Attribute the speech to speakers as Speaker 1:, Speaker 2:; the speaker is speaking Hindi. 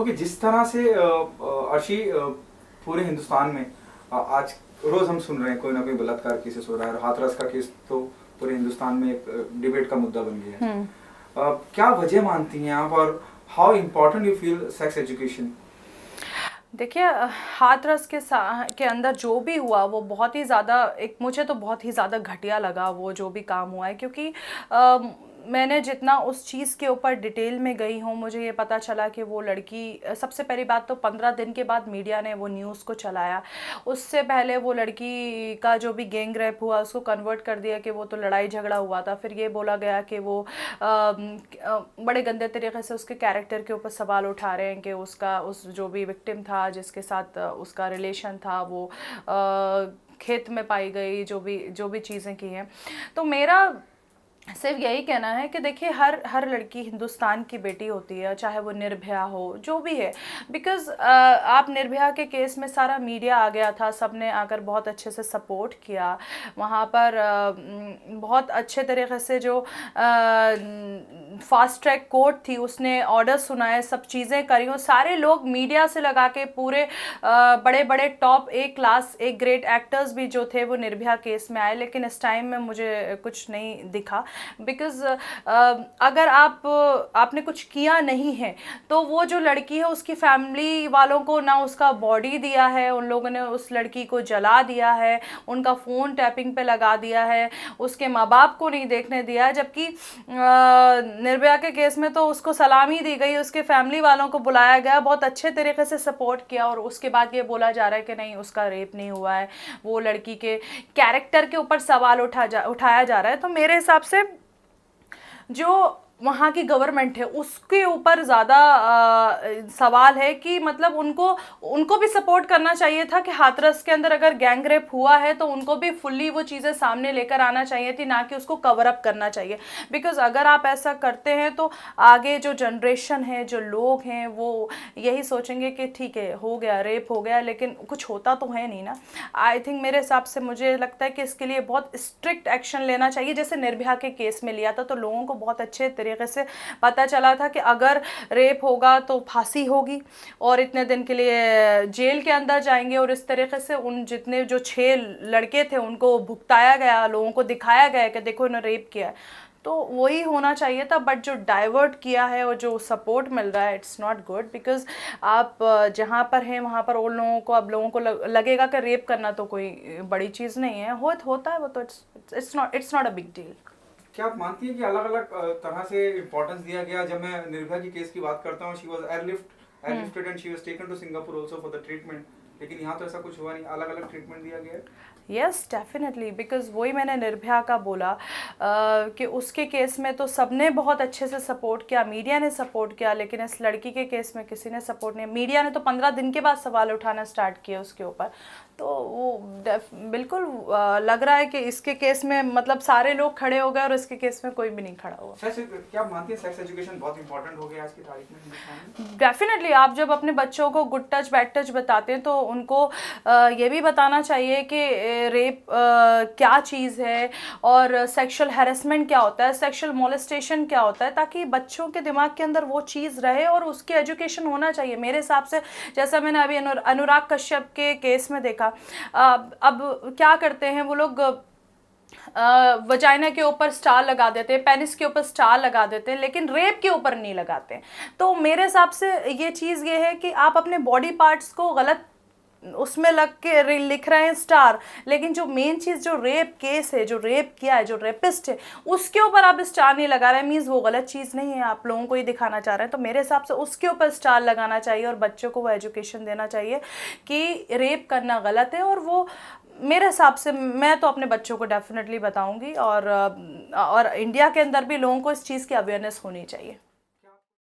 Speaker 1: ओके, जिस तरह से अर्शी पूरे हिंदुस्तान में आज रोज हम सुन रहे हैं कोई ना कोई बलात्कार केसेस हो रहा है, और हाथरस का केस तो पूरे हिंदुस्तान में एक डिबेट का मुद्दा बन गया है। क्या वजह मानती हैं आप, और how important you feel sex education?
Speaker 2: देखिए, हाथरस के अंदर जो भी हुआ वो बहुत ही ज़्यादा, एक मुझे तो बहुत ही ज़्यादा घटिया लगा वो जो भी काम हुआ है, क्योंकि मैंने जितना उस चीज़ के ऊपर डिटेल में गई हूँ, मुझे ये पता चला कि वो लड़की, सबसे पहली बात तो 15 दिन के बाद मीडिया ने वो न्यूज़ को चलाया। उससे पहले वो लड़की का जो भी गैंग रेप हुआ उसको कन्वर्ट कर दिया कि वो तो लड़ाई झगड़ा हुआ था। फिर ये बोला गया कि वो बड़े गंदे तरीके से उसके कैरेक्टर के ऊपर सवाल उठा रहे हैं कि उसका, उस जो भी विक्टिम था जिसके साथ उसका रिलेशन था, वो खेत में पाई गई, जो भी चीज़ें की हैं। तो मेरा सिर्फ यही कहना है कि देखिए, हर लड़की हिंदुस्तान की बेटी होती है, चाहे वो निर्भया हो, जो भी है। बिकॉज़ आप निर्भया के केस में सारा मीडिया आ गया था, सबने आकर बहुत अच्छे से सपोर्ट किया। वहाँ पर बहुत अच्छे तरीके से जो फास्ट ट्रैक कोर्ट थी उसने ऑर्डर सुनाए, सब चीज़ें करी। और सारे लोग मीडिया से लगा के पूरे बड़े बड़े top A class a great actors भी जो थे वो निर्भया केस में आए, लेकिन इस टाइम में मुझे कुछ नहीं दिखा। बिकॉज़ अगर आपने कुछ किया नहीं है तो वो जो लड़की है उसकी फैमिली वालों को ना उसका बॉडी दिया है, उन लोगों ने उस लड़की को जला दिया है, उनका फ़ोन टैपिंग पे लगा दिया है, उसके माँ बाप को नहीं देखने दिया। जबकि निर्भया के केस में तो उसको सलामी दी गई, उसके फैमिली वालों को बुलाया गया, बहुत अच्छे तरीके से सपोर्ट किया, और उसके बाद ये बोला जा रहा है कि नहीं, उसका रेप नहीं हुआ है, वो लड़की के कैरेक्टर के ऊपर सवाल उठाया जा रहा है। तो मेरे हिसाब से जो वहाँ की गवर्नमेंट है उसके ऊपर ज़्यादा सवाल है कि मतलब उनको भी सपोर्ट करना चाहिए था कि हाथरस के अंदर अगर गैंग रेप हुआ है तो उनको भी फुल्ली वो चीज़ें सामने लेकर आना चाहिए थी, ना कि उसको कवर अप करना चाहिए। बिकॉज़ अगर आप ऐसा करते हैं तो आगे जो जनरेशन है, जो लोग हैं, वो यही सोचेंगे कि ठीक है, हो गया, रेप हो गया, लेकिन कुछ होता तो है नहीं ना। आई थिंक, मेरे हिसाब से मुझे लगता है कि इसके लिए बहुत स्ट्रिक्ट एक्शन लेना चाहिए, जैसे निर्भया के केस में लिया था। तो लोगों को बहुत अच्छे तरीके से पता चला था कि अगर रेप होगा तो फांसी होगी और इतने दिन के लिए जेल के अंदर जाएंगे, और इस तरीके से उन जितने जो 6 लड़के थे उनको भुगताया गया, लोगों को दिखाया गया कि देखो इन्होंने रेप किया है। तो वही होना चाहिए था, बट जो डाइवर्ट किया है और जो सपोर्ट मिल रहा है, इट्स नॉट गुड। बिकॉज आप जहाँ पर हैं वहाँ पर उन लोगों को, अब लोगों को लगेगा कि रेप करना तो कोई बड़ी चीज़ नहीं है, होता है वो तो, it's not a big deal.
Speaker 1: क्या आप मानती हैं कि अलग अलग तरह से इम्पोर्टेंस दिया गया? जब मैं निर्भया की केस की बात करता हूँ, she was airlifted and she was taken to Singapore also for the treatment, लेकिन यहाँ तो ऐसा कुछ हुआ नहीं, अलग अलग ट्रीटमेंट दिया गया है।
Speaker 2: Yes, definitely. बिकॉज़ वही मैंने निर्भया का बोला कि उसके केस में तो सबने बहुत अच्छे से सपोर्ट किया, मीडिया ने सपोर्ट किया, लेकिन इस लड़की के केस में किसी ने सपोर्ट नहीं। मीडिया ने तो 15 दिन के बाद सवाल उठाना स्टार्ट किया उसके ऊपर। तो वो बिल्कुल लग रहा है कि इसके केस में मतलब सारे लोग खड़े हो गए और इसके केस में कोई भी नहीं खड़ा हुआ।
Speaker 1: क्या आप मानती हैं सेक्स एजुकेशन बहुत इंपॉर्टेंट हो गया आज की तारीख में हिंदुस्तान में?
Speaker 2: डेफिनेटली। आप जब अपने बच्चों को गुड टच बैड टच बताते हैं तो उनको ये भी बताना चाहिए कि रेप क्या चीज़ है, और सेक्सुअल हैरेसमेंट क्या होता है, सेक्सुअल मोलेस्टेशन क्या होता है, ताकि बच्चों के दिमाग के अंदर वो चीज़ रहे और उसकी एजुकेशन होना चाहिए। मेरे हिसाब से जैसा मैंने अभी अनुराग कश्यप के केस में देखा, अब क्या करते हैं वो लोग, वजाइना के ऊपर स्टार लगा देते हैं, पेनिस के ऊपर स्टार लगा देते हैं, लेकिन रेप के ऊपर नहीं लगाते। तो मेरे हिसाब से ये चीज़ ये है कि आप अपने बॉडी पार्ट्स को गलत उसमें लग के लिख रहे हैं स्टार, लेकिन जो मेन चीज़, जो रेप केस है, जो रेप किया है, जो रेपिस्ट है, उसके ऊपर आप स्टार नहीं लगा रहे हैं, मीन्स वो गलत चीज़ नहीं है, आप लोगों को ही दिखाना चाह रहे हैं। तो मेरे हिसाब से उसके ऊपर स्टार लगाना चाहिए और बच्चों को वो एजुकेशन देना चाहिए कि रेप करना गलत है। और वो मेरे हिसाब से, मैं तो अपने बच्चों को डेफिनेटली बताऊंगी, और इंडिया के अंदर भी लोगों को इस चीज़ की अवेयरनेस होनी चाहिए।